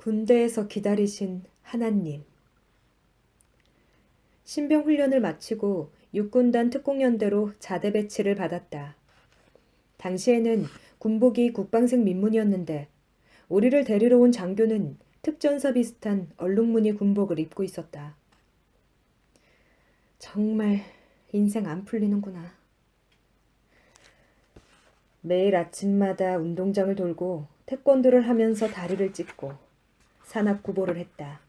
군대에서 기다리신 하나님. 신병 훈련을 마치고 육군단 특공연대로 자대 배치를 받았다. 당시에는 군복이 국방생 민문이었는데 우리를 데리러 온 장교는 특전사 비슷한 얼룩무늬 군복을 입고 있었다. 정말 인생 안 풀리는구나. 매일 아침마다 운동장을 돌고 태권도를 하면서 다리를 찢고 산악구보를 했다.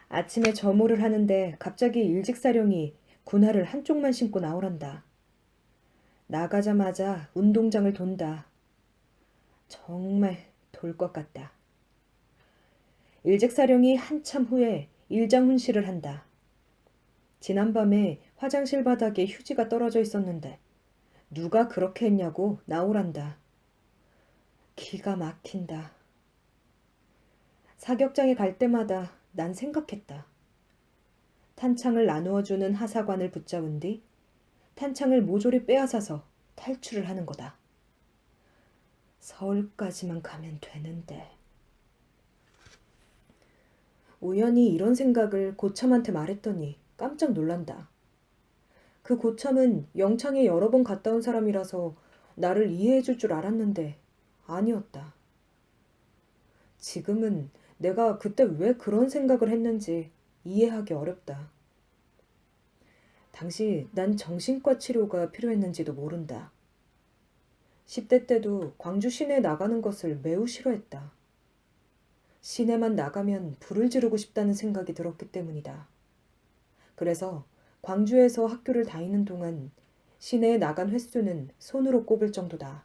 아침에 점호를 하는데 갑자기 일직사령이 군화를 한쪽만 신고 나오란다. 나가자마자 운동장을 돈다. 정말 돌 것 같다. 일직사령이 한참 후에 일장훈시를 한다. 지난밤에 화장실 바닥에 휴지가 떨어져 있었는데 누가 그렇게 했냐고 나오란다. 기가 막힌다. 사격장에 갈 때마다 난 생각했다. 탄창을 나누어주는 하사관을 붙잡은 뒤 탄창을 모조리 빼앗아서 탈출을 하는 거다. 서울까지만 가면 되는데. 우연히 이런 생각을 고참한테 말했더니 깜짝 놀란다. 그 고참은 영창에 여러 번 갔다 온 사람이라서 나를 이해해줄 줄 알았는데 아니었다. 지금은 내가 그때 왜 그런 생각을 했는지 이해하기 어렵다. 당시 난 정신과 치료가 필요했는지도 모른다. 10대 때도 광주 시내에 나가는 것을 매우 싫어했다. 시내만 나가면 불을 지르고 싶다는 생각이 들었기 때문이다. 그래서 광주에서 학교를 다니는 동안 시내에 나간 횟수는 손으로 꼽을 정도다.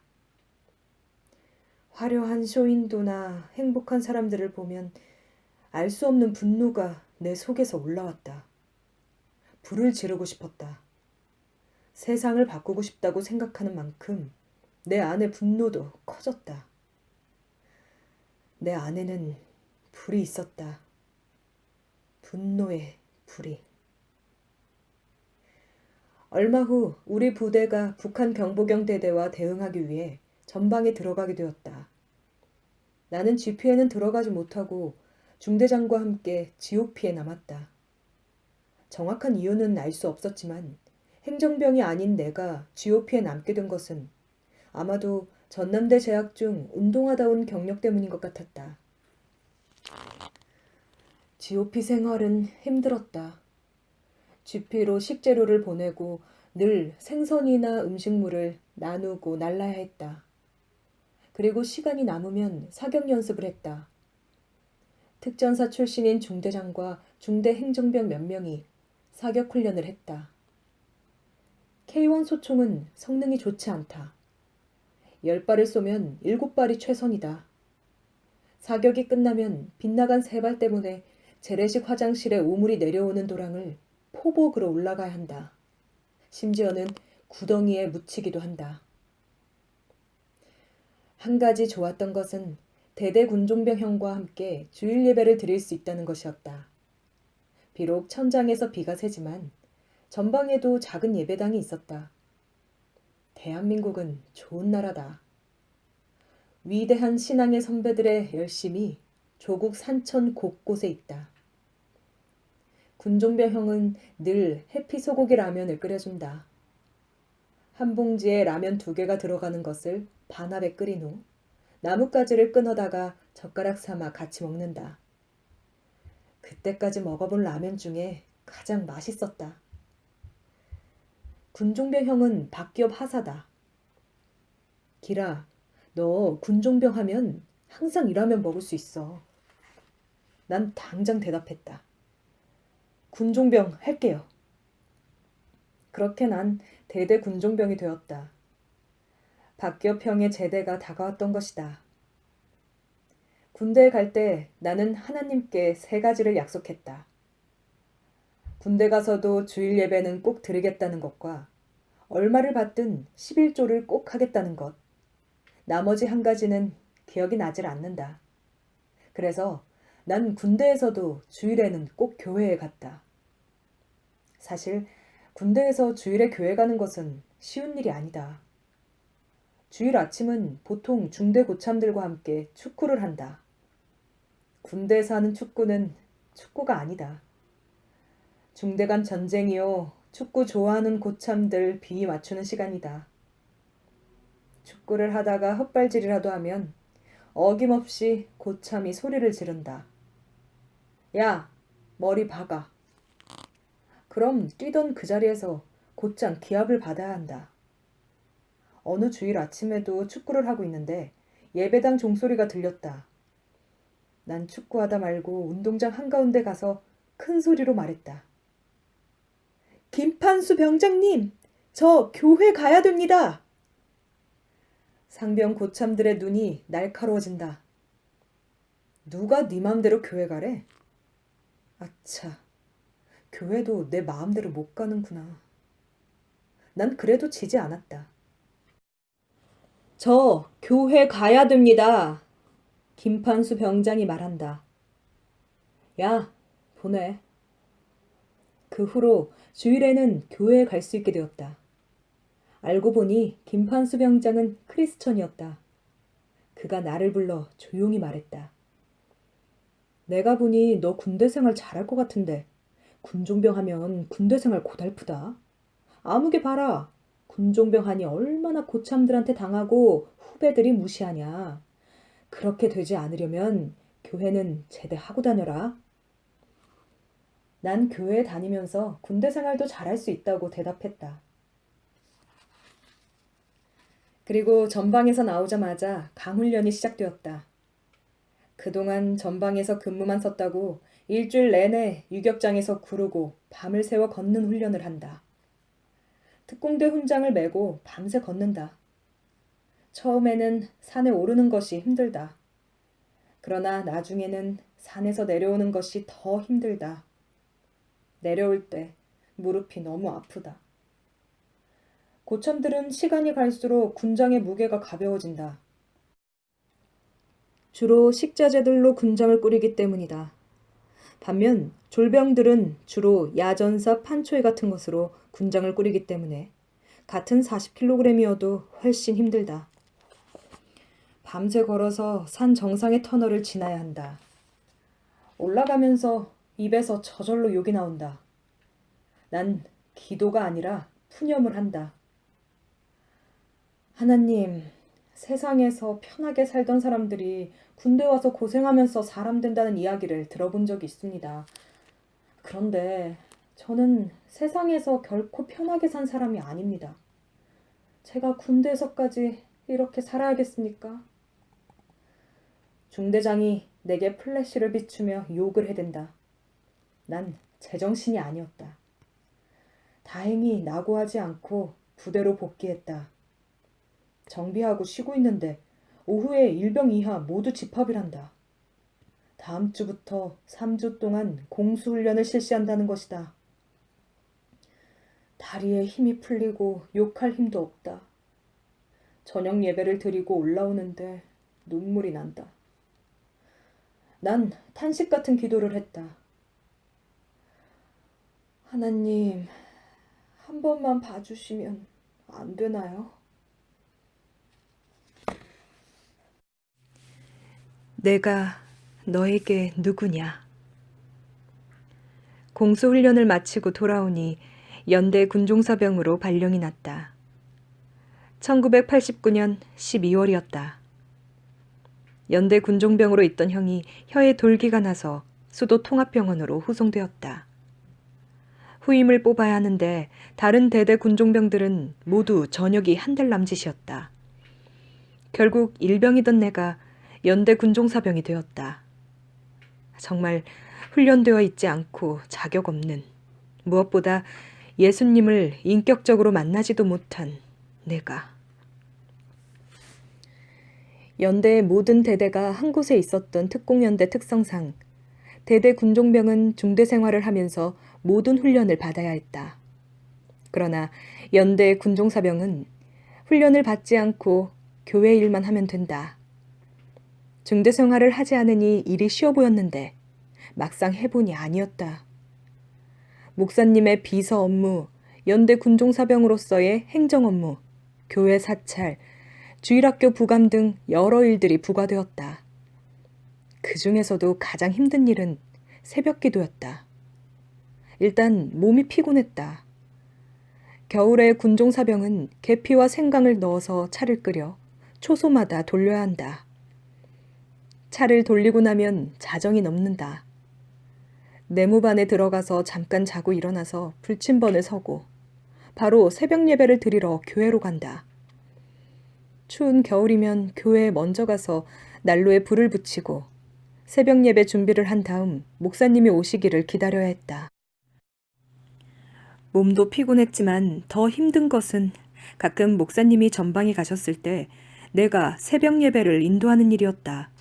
화려한 쇼윈도나 행복한 사람들을 보면 알 수 없는 분노가 내 속에서 올라왔다. 불을 지르고 싶었다. 세상을 바꾸고 싶다고 생각하는 만큼 내 안의 분노도 커졌다. 내 안에는 불이 있었다. 분노의 불이. 얼마 후 우리 부대가 북한 경보경대대와 대응하기 위해 전방에 들어가게 되었다. 나는 GP에는 들어가지 못하고 중대장과 함께 GOP에 남았다. 정확한 이유는 알 수 없었지만 행정병이 아닌 내가 GOP에 남게 된 것은 아마도 전남대 재학 중 운동하다 온 경력 때문인 것 같았다. GOP 생활은 힘들었다. GP로 식재료를 보내고 늘 생선이나 음식물을 나누고 날라야 했다. 그리고 시간이 남으면 사격 연습을 했다. 특전사 출신인 중대장과 중대 행정병 몇 명이 사격 훈련을 했다. K1 소총은 성능이 좋지 않다. 10발을 쏘면 7발이 최선이다. 사격이 끝나면 빗나간 3발 때문에 재래식 화장실에 오물이 내려오는 도랑을 포복으로 올라가야 한다. 심지어는 구덩이에 묻히기도 한다. 한 가지 좋았던 것은 대대 군종병 형과 함께 주일 예배를 드릴 수 있다는 것이었다. 비록 천장에서 비가 새지만 전방에도 작은 예배당이 있었다. 대한민국은 좋은 나라다. 위대한 신앙의 선배들의 열심이 조국 산천 곳곳에 있다. 군종병 형은 늘 해피 소고기 라면을 끓여준다. 한 봉지에 라면 2개가 들어가는 것을 반합에 끓인 후 나뭇가지를 끊어다가 젓가락 삼아 같이 먹는다. 그때까지 먹어본 라면 중에 가장 맛있었다. 군종병 형은 박기업 하사다. 기라, 너 군종병 하면 항상 이 라면 먹을 수 있어. 난 당장 대답했다. 군종병 할게요. 그렇게 난 대대 군종병이 되었다. 박기업 형의 제대가 다가왔던 것이다. 군대에 갈 때 나는 하나님께 3가지를 약속했다. 군대 가서도 주일 예배는 꼭 드리겠다는 것과 얼마를 받든 11조를 꼭 하겠다는 것. 나머지 1가지는 기억이 나질 않는다. 그래서 난 군대에서도 주일에는 꼭 교회에 갔다. 사실 군대에서 주일에 교회 가는 것은 쉬운 일이 아니다. 주일 아침은 보통 중대 고참들과 함께 축구를 한다. 군대에서 하는 축구는 축구가 아니다. 중대간 전쟁이요. 축구 좋아하는 고참들 비위 맞추는 시간이다. 축구를 하다가 헛발질이라도 하면 어김없이 고참이 소리를 지른다. 야, 머리 박아. 그럼 뛰던 그 자리에서 곧장 기합을 받아야 한다. 어느 주일 아침에도 축구를 하고 있는데 예배당 종소리가 들렸다. 난 축구하다 말고 운동장 한가운데 가서 큰 소리로 말했다. 김판수 병장님, 저 교회 가야 됩니다. 상병 고참들의 눈이 날카로워진다. 누가 네 맘대로 교회 가래? 아차, 교회도 내 마음대로 못 가는구나. 난 그래도 지지 않았다. 저 교회 가야 됩니다. 김판수 병장이 말한다. 야, 보내. 그 후로 주일에는 교회에 갈 수 있게 되었다. 알고 보니 김판수 병장은 크리스천이었다. 그가 나를 불러 조용히 말했다. 내가 보니 너 군대 생활 잘할 것 같은데 군종병 하면 군대 생활 고달프다. 아무개 봐라. 군종병 하니 얼마나 고참들한테 당하고 후배들이 무시하냐. 그렇게 되지 않으려면 교회는 제대하고 다녀라. 난 교회에 다니면서 군대 생활도 잘할 수 있다고 대답했다. 그리고 전방에서 나오자마자 강훈련이 시작되었다. 그동안 전방에서 근무만 섰다고 일주일 내내 유격장에서 구르고 밤을 새워 걷는 훈련을 한다. 특공대 훈장을 메고 밤새 걷는다. 처음에는 산에 오르는 것이 힘들다. 그러나 나중에는 산에서 내려오는 것이 더 힘들다. 내려올 때 무릎이 너무 아프다. 고참들은 시간이 갈수록 군장의 무게가 가벼워진다. 주로 식자재들로 군장을 꾸리기 때문이다. 반면 졸병들은 주로 야전사 판초이 같은 것으로 군장을 꾸리기 때문에 같은 40kg이어도 훨씬 힘들다. 밤새 걸어서 산 정상의 터널을 지나야 한다. 올라가면서 입에서 저절로 욕이 나온다. 난 기도가 아니라 푸념을 한다. 하나님, 세상에서 편하게 살던 사람들이 군대 와서 고생하면서 사람 된다는 이야기를 들어본 적이 있습니다. 그런데 저는 세상에서 결코 편하게 산 사람이 아닙니다. 제가 군대에서까지 이렇게 살아야겠습니까? 중대장이 내게 플래시를 비추며 욕을 해댄다. 난 제정신이 아니었다. 다행히 낙오하지 않고 부대로 복귀했다. 정비하고 쉬고 있는데 오후에 일병 이하 모두 집합이란다. 다음 주부터 3주 동안 공수훈련을 실시한다는 것이다. 다리에 힘이 풀리고 욕할 힘도 없다. 저녁 예배를 드리고 올라오는데 눈물이 난다. 난 탄식 같은 기도를 했다. 하나님, 한 번만 봐주시면 안 되나요? 내가 너에게 누구냐? 공수훈련을 마치고 돌아오니 연대 군종사병으로 발령이 났다. 1989년 12월이었다. 연대 군종병으로 있던 형이 혀에 돌기가 나서 수도 통합병원으로 후송되었다. 후임을 뽑아야 하는데 다른 대대 군종병들은 모두 전역이 한 달 남짓이었다. 결국 일병이던 내가 연대 군종사병이 되었다. 정말 훈련되어 있지 않고 자격 없는, 무엇보다 예수님을 인격적으로 만나지도 못한 내가. 연대의 모든 대대가 한 곳에 있었던 특공연대 특성상 대대 군종병은 중대 생활을 하면서 모든 훈련을 받아야 했다. 그러나 연대 군종사병은 훈련을 받지 않고 교회 일만 하면 된다. 중대 생활을 하지 않으니 일이 쉬워 보였는데 막상 해보니 아니었다. 목사님의 비서 업무, 연대 군종사병으로서의 행정 업무, 교회 사찰, 주일학교 부감 등 여러 일들이 부과되었다. 그 중에서도 가장 힘든 일은 새벽 기도였다. 일단 몸이 피곤했다. 겨울에 군종사병은 계피와 생강을 넣어서 차를 끓여 초소마다 돌려야 한다. 차를 돌리고 나면 자정이 넘는다. 내무반에 들어가서 잠깐 자고 일어나서 불침번을 서고 바로 새벽 예배를 드리러 교회로 간다. 추운 겨울이면 교회에 먼저 가서 난로에 불을 붙이고 새벽 예배 준비를 한 다음 목사님이 오시기를 기다려야 했다. 몸도 피곤했지만 더 힘든 것은 가끔 목사님이 전방에 가셨을 때 내가 새벽 예배를 인도하는 일이었다.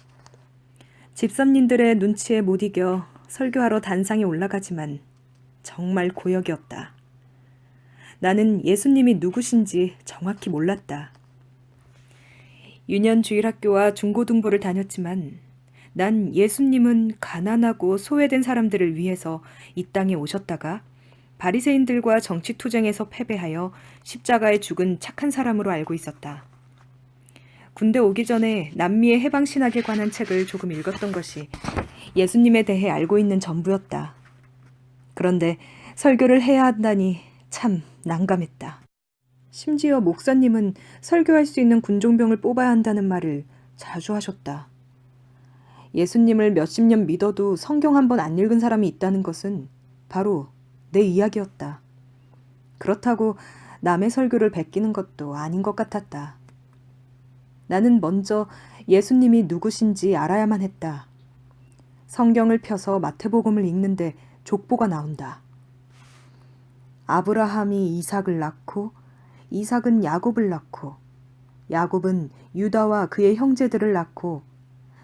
집사님들의 눈치에 못 이겨 설교하러 단상에 올라가지만 정말 고역이었다. 나는 예수님이 누구신지 정확히 몰랐다. 유년주일학교와 중고등부를 다녔지만 난 예수님은 가난하고 소외된 사람들을 위해서 이 땅에 오셨다가 바리새인들과 정치투쟁에서 패배하여 십자가에 죽은 착한 사람으로 알고 있었다. 군대 오기 전에 남미의 해방신학에 관한 책을 조금 읽었던 것이 예수님에 대해 알고 있는 전부였다. 그런데 설교를 해야 한다니 참 난감했다. 심지어 목사님은 설교할 수 있는 군종병을 뽑아야 한다는 말을 자주 하셨다. 예수님을 몇십 년 믿어도 성경 한 번 안 읽은 사람이 있다는 것은 바로 내 이야기였다. 그렇다고 남의 설교를 베끼는 것도 아닌 것 같았다. 나는 먼저 예수님이 누구신지 알아야만 했다. 성경을 펴서 마태복음을 읽는데 족보가 나온다. 아브라함이 이삭을 낳고 이삭은 야곱을 낳고 야곱은 유다와 그의 형제들을 낳고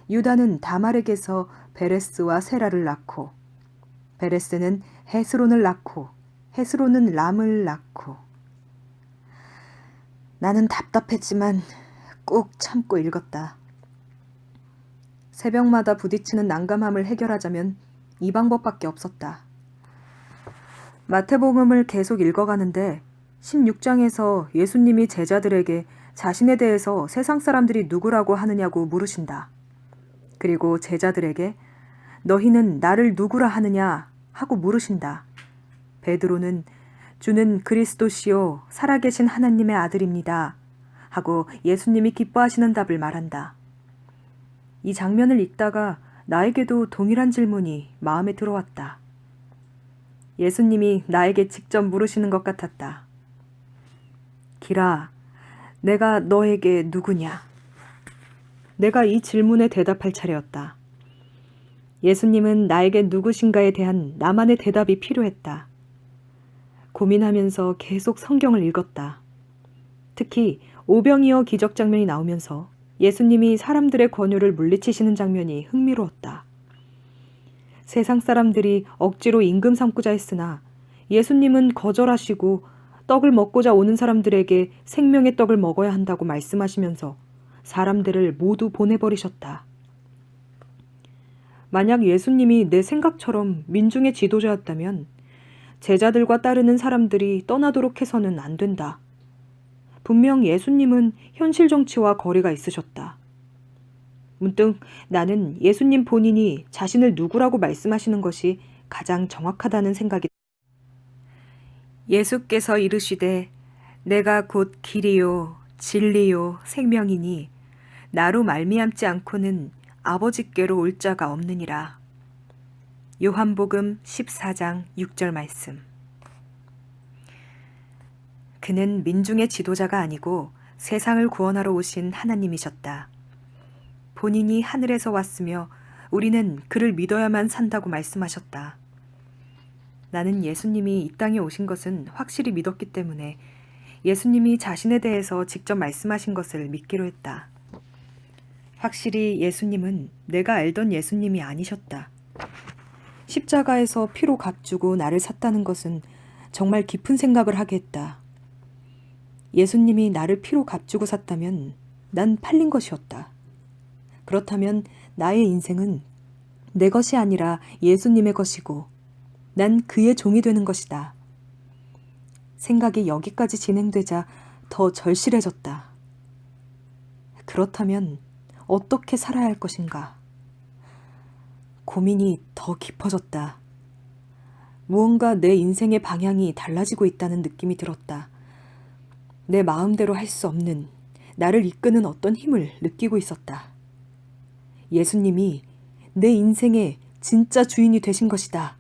유다는 다말에게서 베레스와 세라를 낳고 베레스는 헤스론을 낳고 헤스론은 람을 낳고. 나는 답답했지만 꾹 참고 읽었다. 새벽마다 부딪히는 난감함을 해결하자면 이 방법밖에 없었다. 마태복음을 계속 읽어가는데 16장에서 예수님이 제자들에게 자신에 대해서 세상 사람들이 누구라고 하느냐고 물으신다. 그리고 제자들에게 너희는 나를 누구라 하느냐 하고 물으신다. 베드로는 주는 그리스도시요 살아계신 하나님의 아들입니다 하고 예수님이 기뻐하시는 답을 말한다. 이 장면을 읽다가 나에게도 동일한 질문이 마음에 들어왔다. 예수님이 나에게 직접 물으시는 것 같았다. 기라, 내가 너에게 누구냐? 내가 이 질문에 대답할 차례였다. 예수님은 나에게 누구신가에 대한 나만의 대답이 필요했다. 고민하면서 계속 성경을 읽었다. 특히 오병이어 기적 장면이 나오면서 예수님이 사람들의 권유를 물리치시는 장면이 흥미로웠다. 세상 사람들이 억지로 임금 삼고자 했으나 예수님은 거절하시고 떡을 먹고자 오는 사람들에게 생명의 떡을 먹어야 한다고 말씀하시면서 사람들을 모두 보내버리셨다. 만약 예수님이 내 생각처럼 민중의 지도자였다면 제자들과 따르는 사람들이 떠나도록 해서는 안 된다. 분명 예수님은 현실 정치와 거리가 있으셨다. 문득 나는 예수님 본인이 자신을 누구라고 말씀하시는 것이 가장 정확하다는 생각이 예수께서 이르시되 내가 곧 길이요 진리요 생명이니 나로 말미암지 않고는 아버지께로 올 자가 없느니라. 요한복음 14장 6절 말씀. 그는 민중의 지도자가 아니고 세상을 구원하러 오신 하나님이셨다. 본인이 하늘에서 왔으며 우리는 그를 믿어야만 산다고 말씀하셨다. 나는 예수님이 이 땅에 오신 것은 확실히 믿었기 때문에 예수님이 자신에 대해서 직접 말씀하신 것을 믿기로 했다. 확실히 예수님은 내가 알던 예수님이 아니셨다. 십자가에서 피로 값주고 나를 샀다는 것은 정말 깊은 생각을 하게 했다. 예수님이 나를 피로 값주고 샀다면 난 팔린 것이었다. 그렇다면 나의 인생은 내 것이 아니라 예수님의 것이고 난 그의 종이 되는 것이다. 생각이 여기까지 진행되자 더 절실해졌다. 그렇다면 어떻게 살아야 할 것인가? 고민이 더 깊어졌다. 무언가 내 인생의 방향이 달라지고 있다는 느낌이 들었다. 내 마음대로 할 수 없는, 나를 이끄는 어떤 힘을 느끼고 있었다. 예수님이 내 인생의 진짜 주인이 되신 것이다.